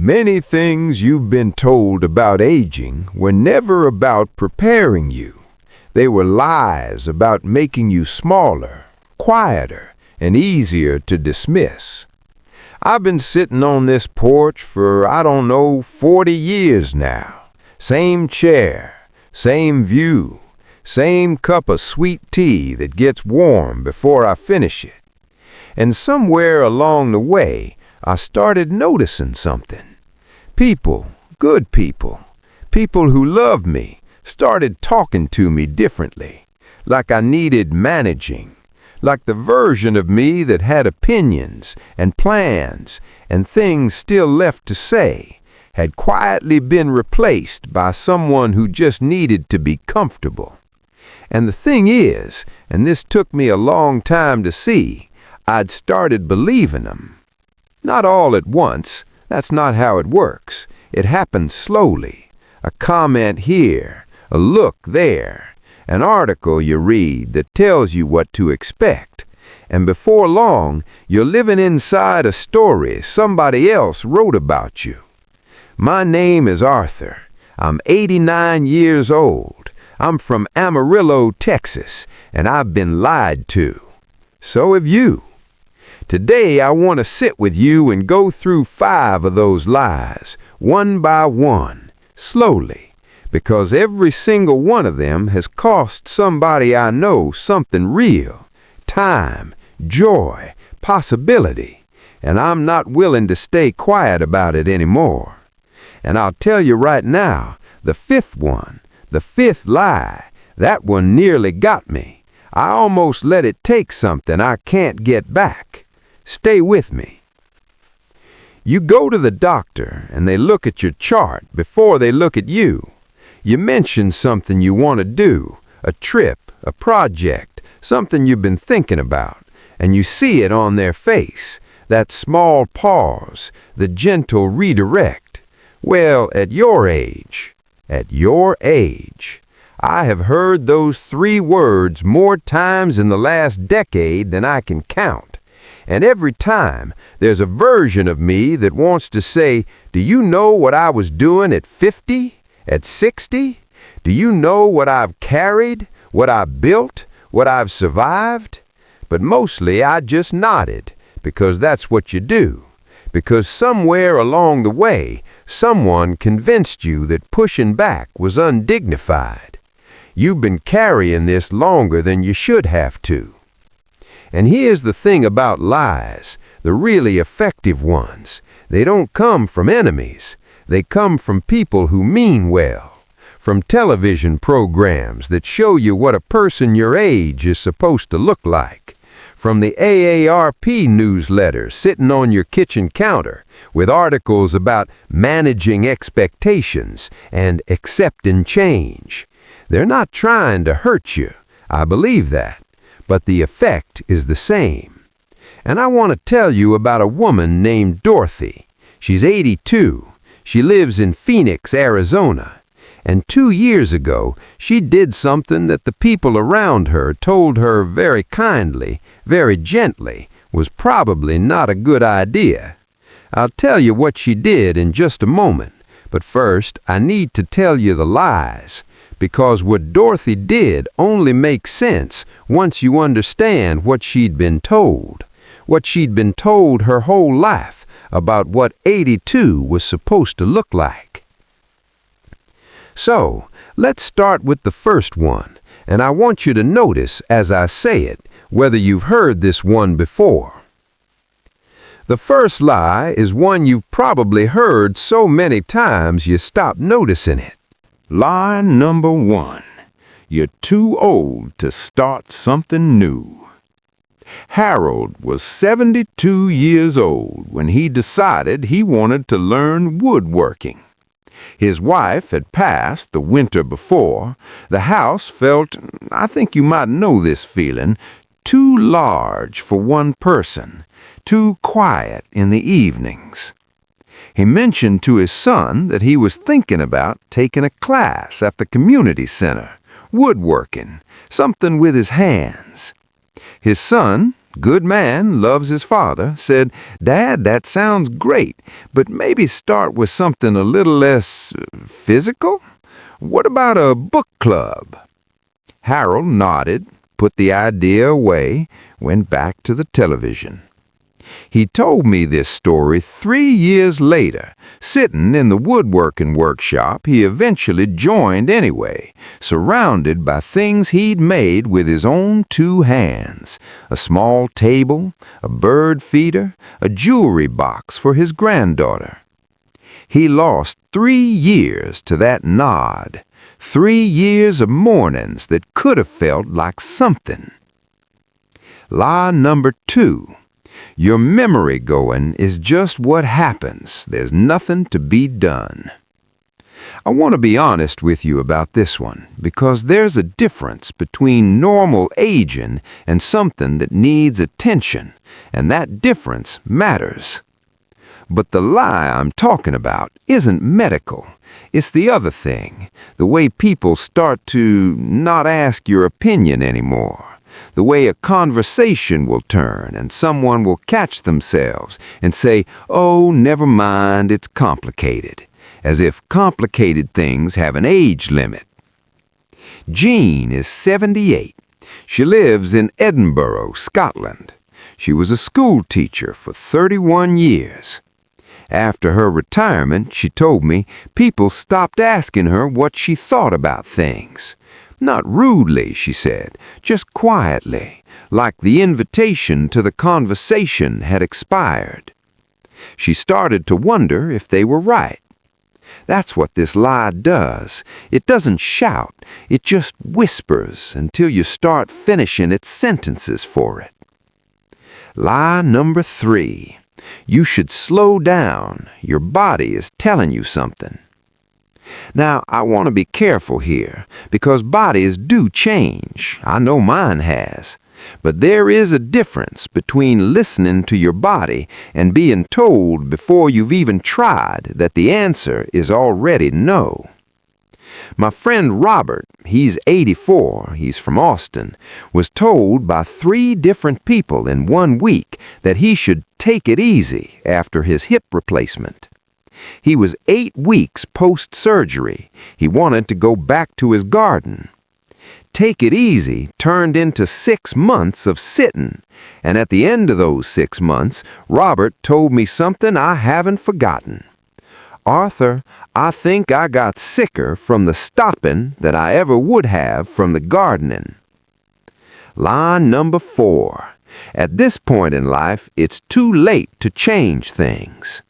Many things you've been told about aging were never about preparing you. They were lies about making you smaller, quieter, and easier to dismiss. I've been sitting on this porch for, 40 years now. Same chair, same view, same cup of sweet tea that gets warm before I finish it. And somewhere along the way, I started noticing something. People, good people, people who loved me, started talking to me differently, like I needed managing, like the version of me that had opinions and plans and things still left to say had quietly been replaced by someone who just needed to be comfortable. And the thing is, and this took me a long time to see, I'd started believing them. Not all at once. That's not how it works. It happens slowly. A comment here, a look there, an article you read that tells you what to expect. And before long, you're living inside a story somebody else wrote about you. My name is Arthur. I'm 89 years old. I'm from Amarillo, Texas, and I've been lied to. So have you. Today, I want to sit with you and go through 5 of those lies, one by one, slowly, because every single one of them has cost somebody I know something real, time, joy, possibility, and I'm not willing to stay quiet about it anymore. And I'll tell you right now, the 5th one, the 5th lie, that one nearly got me. I almost let it take something I can't get back. Stay with me. You go to the doctor and they look at your chart before they look at you. You mention something you want to do, a trip, a project, something you've been thinking about, and you see it on their face, that small pause, the gentle redirect. Well, at your age, I have heard those 3 words more times in the last decade than I can count. And every time, there's a version of me that wants to say, do you know what I was doing at 50, at 60? Do you know what I've carried, what I've built, what I've survived? But mostly I just nodded, because that's what you do. Because somewhere along the way, someone convinced you that pushing back was undignified. You've been carrying this longer than you should have to. And here's the thing about lies, the really effective ones. They don't come from enemies. They come from people who mean well. From television programs that show you what a person your age is supposed to look like. From the AARP newsletter sitting on your kitchen counter with articles about managing expectations and accepting change. They're not trying to hurt you. I believe that. But the effect is the same. And I want to tell you about a woman named Dorothy. She's 82. She lives in Phoenix, Arizona. And 2 years ago, she did something that the people around her told her very kindly, very gently, was probably not a good idea. I'll tell you what she did in just a moment. But first, I need to tell you the lies. Because what Dorothy did only makes sense once you understand what she'd been told. What she'd been told her whole life about what 82 was supposed to look like. So, let's start with the first one, and I want you to notice as I say it, whether you've heard this one before. The first lie is one you've probably heard so many times you stop noticing it. Lie number 1. You're too old to start something new. Harold was 72 years old when he decided he wanted to learn woodworking. His wife had passed the winter before. The house felt, I think you might know this feeling, too large for one person, too quiet in the evenings. He mentioned to his son that he was thinking about taking a class at the community center, woodworking, something with his hands. His son, good man, loves his father, said, "Dad, that sounds great, but maybe start with something a little less physical? What about a book club?" Harold nodded, put the idea away, went back to the television. He told me this story 3 years later. Sitting in the woodworking workshop, he eventually joined anyway, surrounded by things he'd made with his own 2 hands. A small table, a bird feeder, a jewelry box for his granddaughter. He lost 3 years to that nod. 3 years of mornings that could have felt like something. Lie number 2. Your memory going is just what happens. There's nothing to be done. I want to be honest with you about this one, because there's a difference between normal aging and something that needs attention, and that difference matters. But the lie I'm talking about isn't medical. It's the other thing, the way people start to not ask your opinion anymore. The way a conversation will turn and someone will catch themselves and say, "Oh, never mind, it's complicated," as if complicated things have an age limit. Jean is 78. She lives in Edinburgh, Scotland. She was a school teacher for 31 years. After her retirement, she told me, people stopped asking her what she thought about things. Not rudely, she said, just quietly, like the invitation to the conversation had expired. She started to wonder if they were right. That's what this lie does. It doesn't shout, it just whispers until you start finishing its sentences for it. Lie number 3. You should slow down. Your body is telling you something. Now, I want to be careful here, because bodies do change. I know mine has. But there is a difference between listening to your body and being told before you've even tried that the answer is already no. My friend Robert, he's 84, he's from Austin, was told by 3 different people in 1 week that he should take it easy after his hip replacement. He was 8 weeks post-surgery. He wanted to go back to his garden. Take it easy turned into 6 months of sitting, and at the end of those 6 months, Robert told me something I haven't forgotten. "Arthur, I think I got sicker from the stopping than I ever would have from the gardening." Lie number 4. At this point in life, it's too late to change things.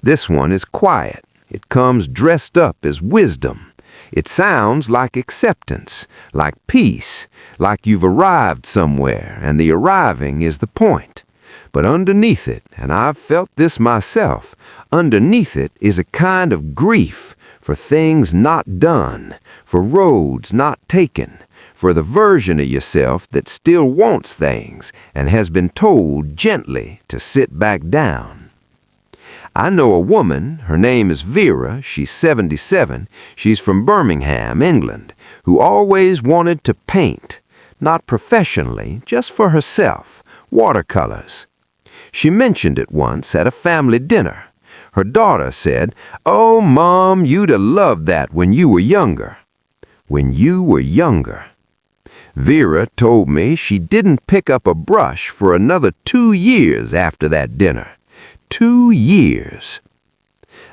This one is quiet. It comes dressed up as wisdom. It sounds like acceptance, like peace, like you've arrived somewhere and the arriving is the point. But underneath it, and I've felt this myself, underneath it is a kind of grief for things not done, for roads not taken, for the version of yourself that still wants things and has been told gently to sit back down. I know a woman, her name is Vera, she's 77, she's from Birmingham, England, who always wanted to paint, not professionally, just for herself, watercolors. She mentioned it once at a family dinner. Her daughter said, "Oh, Mom, you'd have loved that when you were younger." When you were younger. Vera told me she didn't pick up a brush for another 2 years after that dinner. 2 years.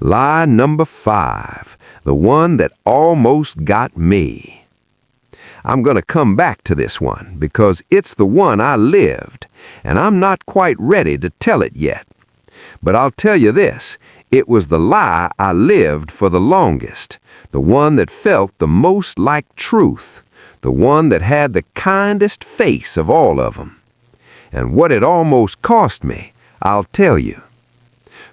Lie number 5, the one that almost got me. I'm going to come back to this one because it's the one I lived, and I'm not quite ready to tell it yet. But I'll tell you this, it was the lie I lived for the longest, the one that felt the most like truth, the one that had the kindest face of all of them. And what it almost cost me, I'll tell you.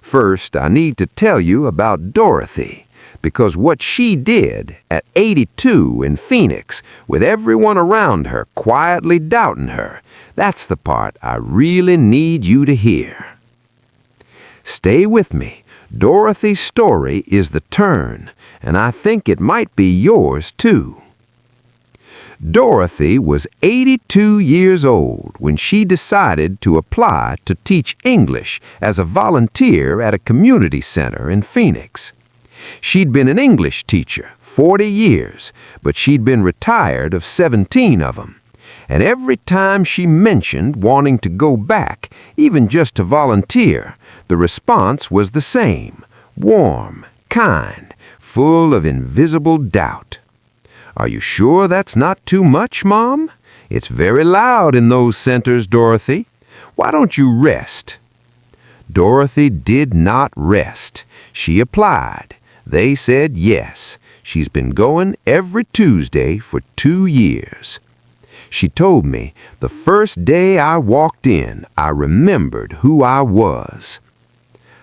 First, I need to tell you about Dorothy, because what she did at 82 in Phoenix, with everyone around her quietly doubting her, that's the part I really need you to hear. Stay with me. Dorothy's story is the turn, and I think it might be yours too. Dorothy was 82 years old when she decided to apply to teach English as a volunteer at a community center in Phoenix. She'd been an English teacher 40 years, but she'd been retired of 17 of them. And every time she mentioned wanting to go back, even just to volunteer, the response was the same: warm, kind, full of invisible doubt. Are you sure that's not too much, Mom? It's very loud in those centers, Dorothy. Why don't you rest? Dorothy did not rest. She applied. They said yes. She's been going every Tuesday for 2 years. She told me, the first day I walked in, I remembered who I was.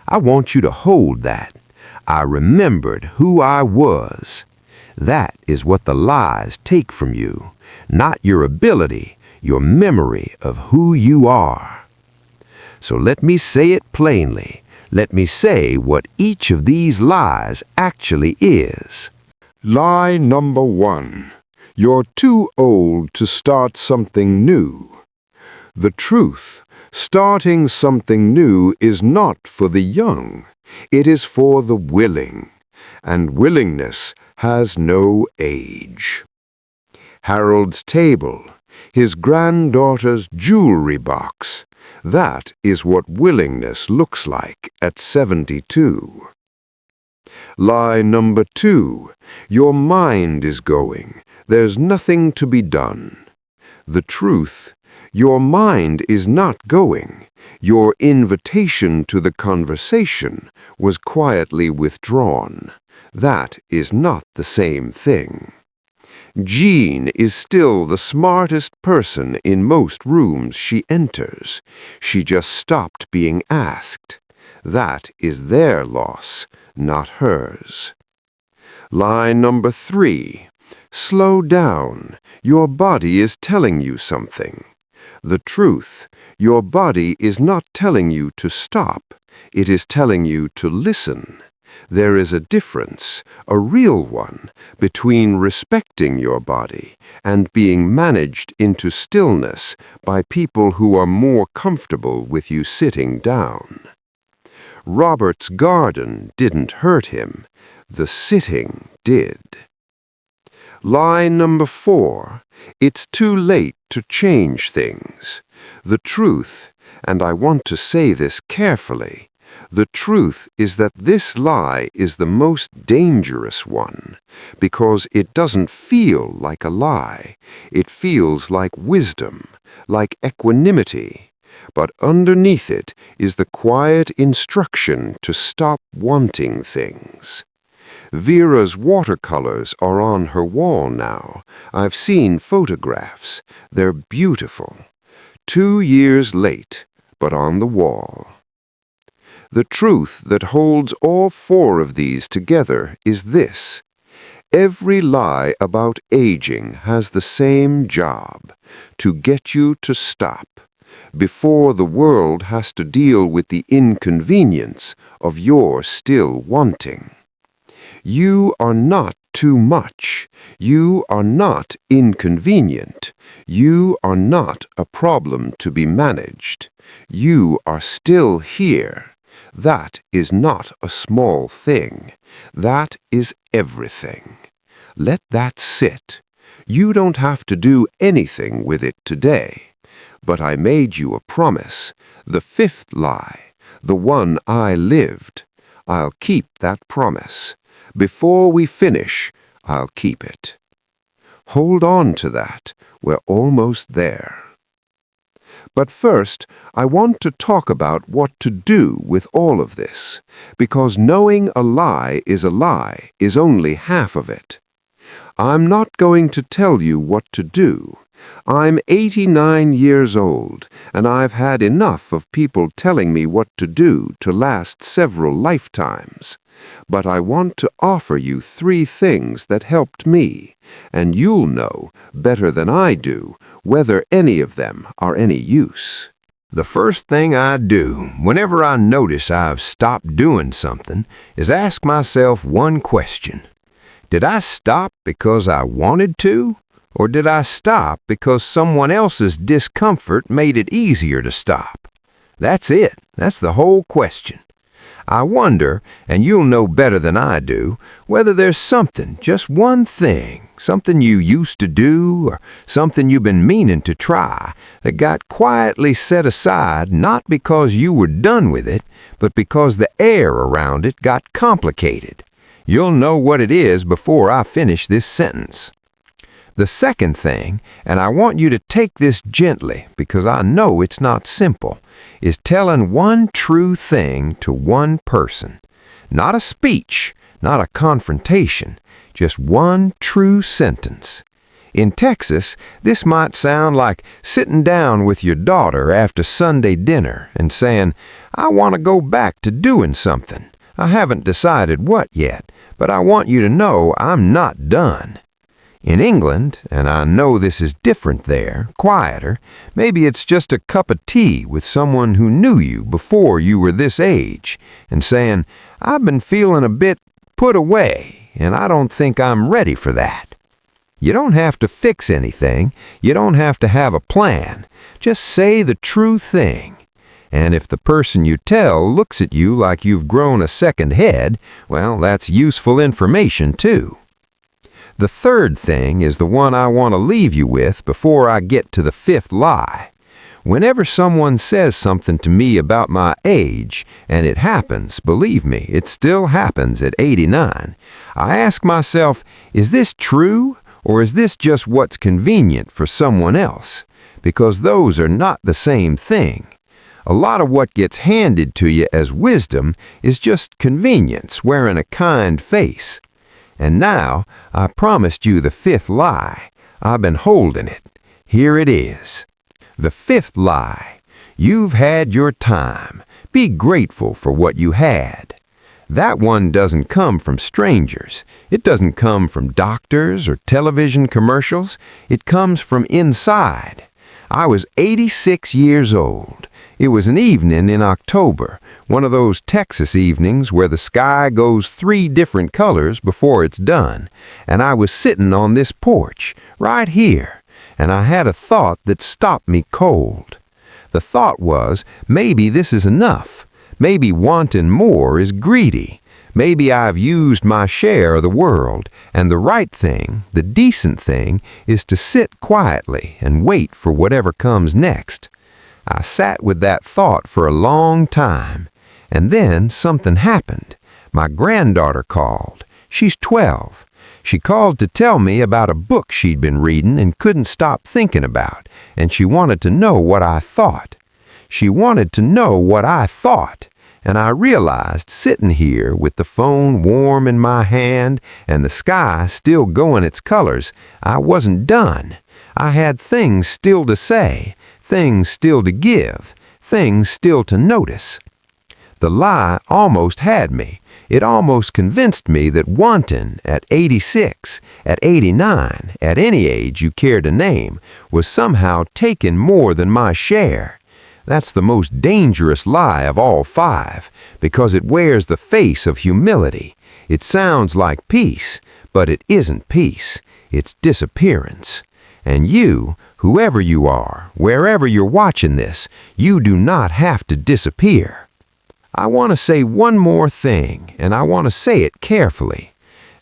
I want you to hold that. I remembered who I was. That is what the lies take from you, not your ability, your memory of who you are. So let me say it plainly. Let me say what each of these lies actually is. Lie number 1. You're too old to start something new. The truth, starting something new is not for the young. It is for the willing, and willingness has no age. Harold's table, his granddaughter's jewelry box, that is what willingness looks like at 72. Lie number 2, your mind is going. There's nothing to be done. The truth, your mind is not going. Your invitation to the conversation was quietly withdrawn. That is not the same thing. Jean is still the smartest person in most rooms she enters. She just stopped being asked. That is their loss, not hers. Lie number 3. Slow down. Your body is telling you something. The truth, your body is not telling you to stop. It is telling you to listen. There is a difference, a real one, between respecting your body and being managed into stillness by people who are more comfortable with you sitting down. Robert's garden didn't hurt him. The sitting did. Lie number 4. It's too late to change things. The truth, and I want to say this carefully, the truth is that this lie is the most dangerous one, because it doesn't feel like a lie. It feels like wisdom, like equanimity. But underneath it is the quiet instruction to stop wanting things. Vera's watercolors are on her wall now. I've seen photographs. They're beautiful. 2 years late, but on the wall. The truth that holds all 4 of these together is this. Every lie about aging has the same job, to get you to stop, before the world has to deal with the inconvenience of your still wanting. You are not too much. You are not inconvenient. You are not a problem to be managed. You are still here. That is not a small thing. That is everything. Let that sit. You don't have to do anything with it today. But I made you a promise, the 5th lie, the one I lived. I'll keep that promise. Before we finish, I'll keep it. Hold on to that. We're almost there. But first, I want to talk about what to do with all of this, because knowing a lie is only half of it. I'm not going to tell you what to do. I'm 89 years old, and I've had enough of people telling me what to do to last several lifetimes. But I want to offer you 3 things that helped me, and you'll know, better than I do, whether any of them are any use. The first thing I do whenever I notice I've stopped doing something is ask myself one question. Did I stop because I wanted to, Or did I stop because someone else's discomfort made it easier to stop? That's it. That's the whole question. I wonder, and you'll know better than I do, whether there's something, just one thing, something you used to do or something you've been meaning to try that got quietly set aside not because you were done with it, but because the air around it got complicated. You'll know what it is before I finish this sentence. The second thing, and I want you to take this gently because I know it's not simple, is telling one true thing to one person. Not a speech, not a confrontation, just one true sentence. In Texas, this might sound like sitting down with your daughter after Sunday dinner and saying, "I want to go back to doing something. I haven't decided what yet, but I want you to know I'm not done." In England, and I know this is different there, quieter, maybe it's just a cup of tea with someone who knew you before you were this age, and saying, "I've been feeling a bit put away, and I don't think I'm ready for that." You don't have to fix anything. You don't have to have a plan. Just say the true thing. And if the person you tell looks at you like you've grown a second head, well, that's useful information too. The third thing is the one I want to leave you with before I get to the fifth lie. Whenever someone says something to me about my age, and it happens, believe me, it still happens at 89, I ask myself, is this true, or is this just what's convenient for someone else? Because those are not the same thing. A lot of what gets handed to you as wisdom is just convenience wearing a kind face. And now, I promised you the fifth lie. I've been holding it. Here it is. The fifth lie. You've had your time. Be grateful for what you had. That one doesn't come from strangers. It doesn't come from doctors or television commercials. It comes from inside. I was 86 years old. It was an evening in October, one of those Texas evenings where the sky goes 3 different colors before it's done, and I was sitting on this porch, right here, and I had a thought that stopped me cold. The thought was, maybe this is enough. Maybe wanting more is greedy. Maybe I've used my share of the world, and the right thing, the decent thing, is to sit quietly and wait for whatever comes next. I sat with that thought for a long time, and then something happened. My granddaughter called. She's 12. She called to tell me about a book she'd been reading and couldn't stop thinking about, and she wanted to know what I thought. She wanted to know what I thought, and I realized sitting here with the phone warm in my hand and the sky still going its colors, I wasn't done. I had things still to say, things still to give, things still to notice. The lie almost had me. It almost convinced me that wanting at 86, at 89, at any age you care to name, was somehow taking more than my share. That's the most dangerous lie of all 5, because it wears the face of humility. It sounds like peace, but it isn't peace. It's disappearance. And you, whoever you are, wherever you're watching this, you do not have to disappear. I want to say one more thing, and I want to say it carefully.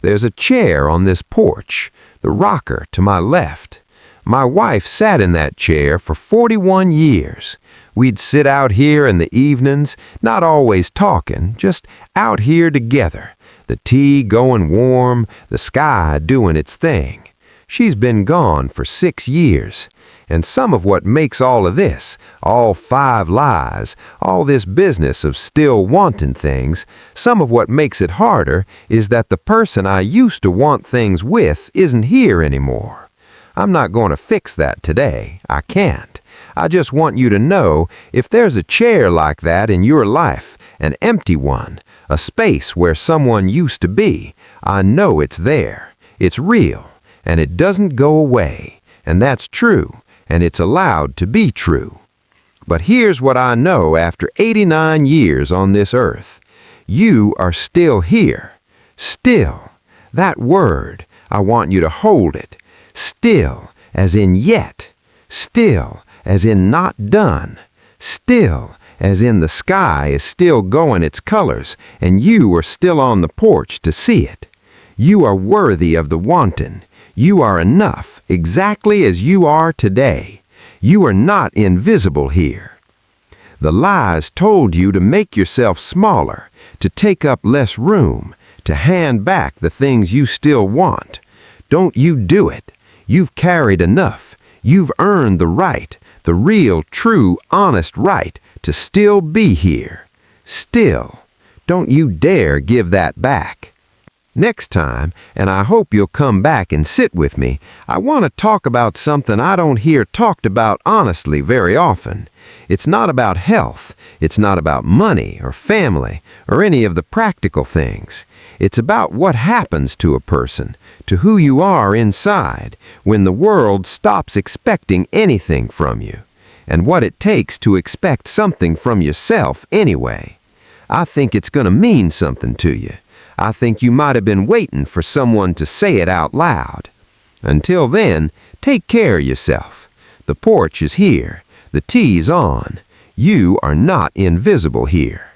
There's a chair on this porch, the rocker to my left. My wife sat in that chair for 41 years. We'd sit out here in the evenings, not always talking, just out here together. The tea going warm, the sky doing its thing. She's been gone for 6 years. And some of what makes all of this, all 5 lies, all this business of still wanting things, some of what makes it harder is that the person I used to want things with isn't here anymore. I'm not going to fix that today. I can't. I just want you to know if there's a chair like that in your life, an empty one, a space where someone used to be, I know it's there. It's real, and it doesn't go away, and that's true, and it's allowed to be true. But here's what I know after 89 years on this earth. You are still here. Still. That word, I want you to hold it. Still, as in yet. Still, as in not done. Still, as in the sky is still going its colors, and you are still on the porch to see it. You are worthy of the wanton. You are enough, exactly as you are today. You are not invisible here. The lies told you to make yourself smaller, to take up less room, to hand back the things you still want. Don't you do it. You've carried enough. You've earned the right, the real, true, honest right to still be here. Still. Don't you dare give that back. Next time, and I hope you'll come back and sit with me, I want to talk about something I don't hear talked about honestly very often. It's not about health. It's not about money or family or any of the practical things. It's about what happens to a person, to who you are inside, when the world stops expecting anything from you, and what it takes to expect something from yourself anyway. I think it's going to mean something to you. I think you might have been waiting for someone to say it out loud. Until then, take care of yourself. The porch is here. The tea's on. You are not invisible here.